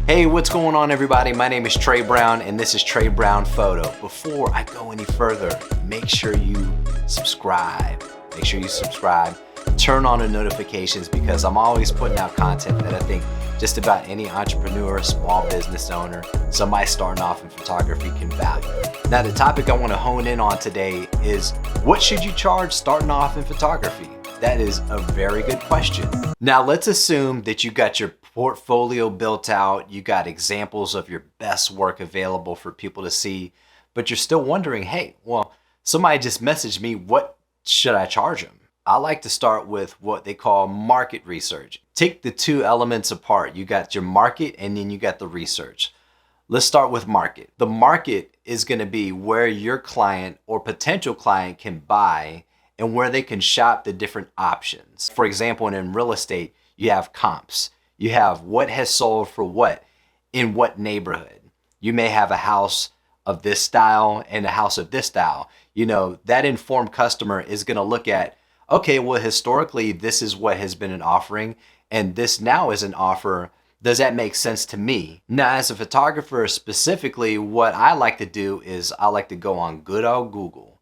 Hey, what's going on everybody? My name is Trey Brown and this is Trey Brown Photo. Before I go any further, make sure you subscribe. Turn on the notifications because I'm always putting out content that I think just about any entrepreneur, small business owner, somebody starting off in photography can value. Now the topic I want to hone in on today is what should you charge starting off in photography? That is a very good question. Now let's assume that you got your portfolio built out, you got examples of your best work available for people to see, but you're still wondering, hey, well, somebody just messaged me, what should I charge them? I like to start with what they call market research. Take the two elements apart. You got your market and then you got the research. Let's start with market. The market is going to be where your client or potential client can buy and where they can shop the different options. For example, in real estate, you have comps. You have what has sold for what in what neighborhood. You may have a house of this style and a house of this style. You know, that informed customer is going to look at, okay, well, historically, this is what has been an offering and this now is an offer. Does that make sense to me? Now, as a photographer specifically, what I like to do is I like to go on good old Google.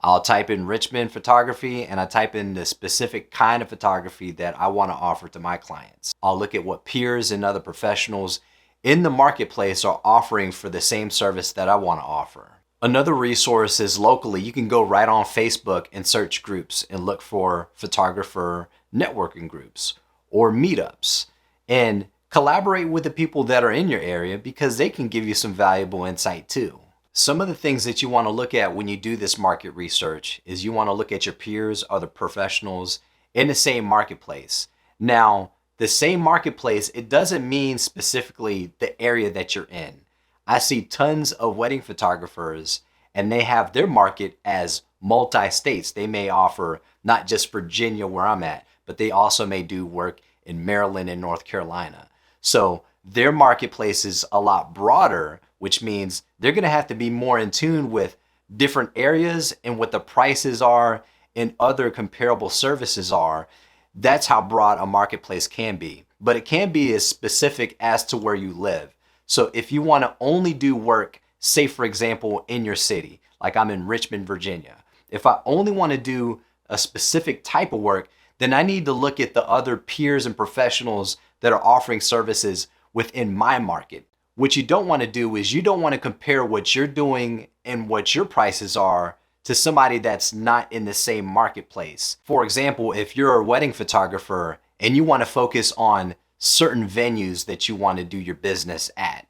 I'll type in Richmond photography and I type in the specific kind of photography that I want to offer to my clients. I'll look at what peers and other professionals in the marketplace are offering for the same service that I want to offer. Another resource is locally. You can go right on Facebook and search groups and look for photographer networking groups or meetups and collaborate with the people that are in your area because they can give you some valuable insight too. Some of the things that you want to look at when you do this market research is you want to look at your peers, other professionals in the same marketplace. Now, the same marketplace, it doesn't mean specifically the area that you're in. I see tons of wedding photographers and they have their market as multi-states. They may offer not just Virginia where I'm at, but they also may do work in Maryland and North Carolina. So their marketplace is a lot broader, which means they're going to have to be more in tune with different areas and what the prices are and other comparable services are. That's how broad a marketplace can be, but it can be as specific as to where you live. So if you want to only do work, say for example, in your city, like I'm in Richmond, Virginia, if I only want to do a specific type of work, then I need to look at the other peers and professionals that are offering services within my market. What you don't want to do is you don't want to compare what you're doing and what your prices are to somebody that's not in the same marketplace. For example, if you're a wedding photographer and you want to focus on certain venues that you want to do your business at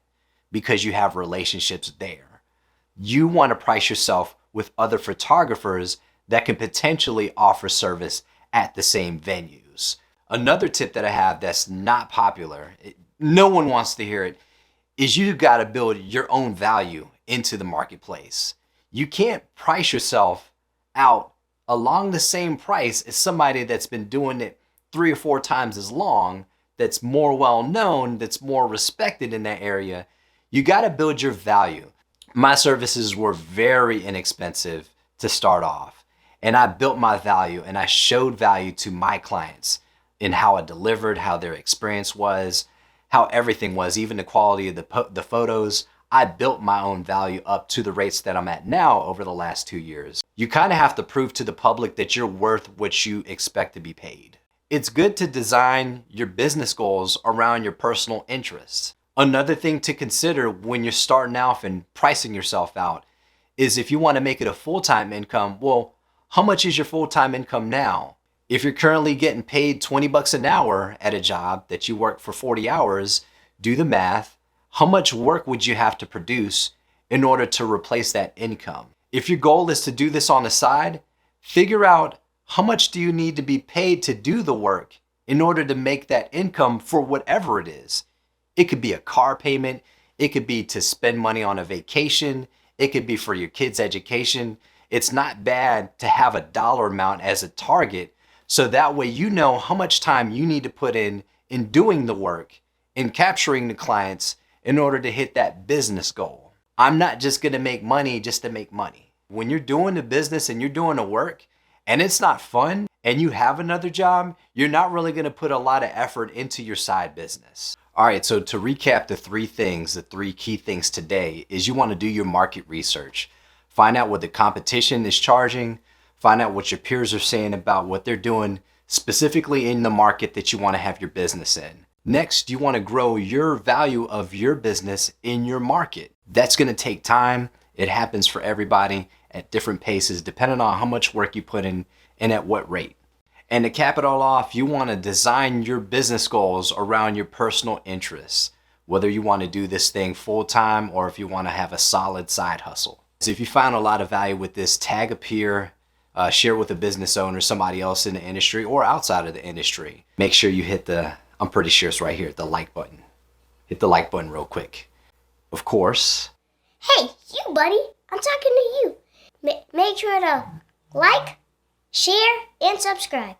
because you have relationships there, you want to price yourself with other photographers that can potentially offer service at the same venues. Another tip that I have that's not popular, no one wants to hear it, is you've got to build your own value into the marketplace. You can't price yourself out along the same price as somebody that's been doing it 3 or 4 times as long, that's more well known, that's more respected in that area. You got to build your value. My services were very inexpensive to start off, and I built my value and I showed value to my clients in how I delivered, how their experience was, how everything was, even the quality of the photos. I built my own value up to the rates that I'm at now over the last 2 years. You kind of have to prove to the public that you're worth what you expect to be paid. It's good to design your business goals around your personal interests. Another thing to consider when you're starting off and pricing yourself out is if you want to make it a full-time income, well, how much is your full-time income now? If you're currently getting paid 20 bucks an hour at a job that you work for 40 hours, do the math. How much work would you have to produce in order to replace that income? If your goal is to do this on the side, figure out how much do you need to be paid to do the work in order to make that income for whatever it is. It could be a car payment. It could be to spend money on a vacation. It could be for your kids' education. It's not bad to have a dollar amount as a target, so that way you know how much time you need to put in doing the work, in capturing the clients in order to hit that business goal. I'm not just going to make money just to make money. When you're doing the business and you're doing the work and it's not fun and you have another job, you're not really going to put a lot of effort into your side business. All right, so to recap the three key things today is you want to do your market research. Find out what the competition is charging. Find out what your peers are saying about what they're doing specifically in the market that you want to have your business in. Next, you want to grow your value of your business in your market. That's going to take time. It happens for everybody at different paces, depending on how much work you put in and at what rate. And to cap it all off, you want to design your business goals around your personal interests, whether you want to do this thing full time or if you want to have a solid side hustle. So if you found a lot of value with this, tag a peer, share with a business owner, somebody else in the industry or outside of the industry. Make sure you hit I'm pretty sure it's right here, the like button. Hit the like button real quick. Of course. Hey, you buddy, I'm talking to you. Make sure to like, share, and subscribe.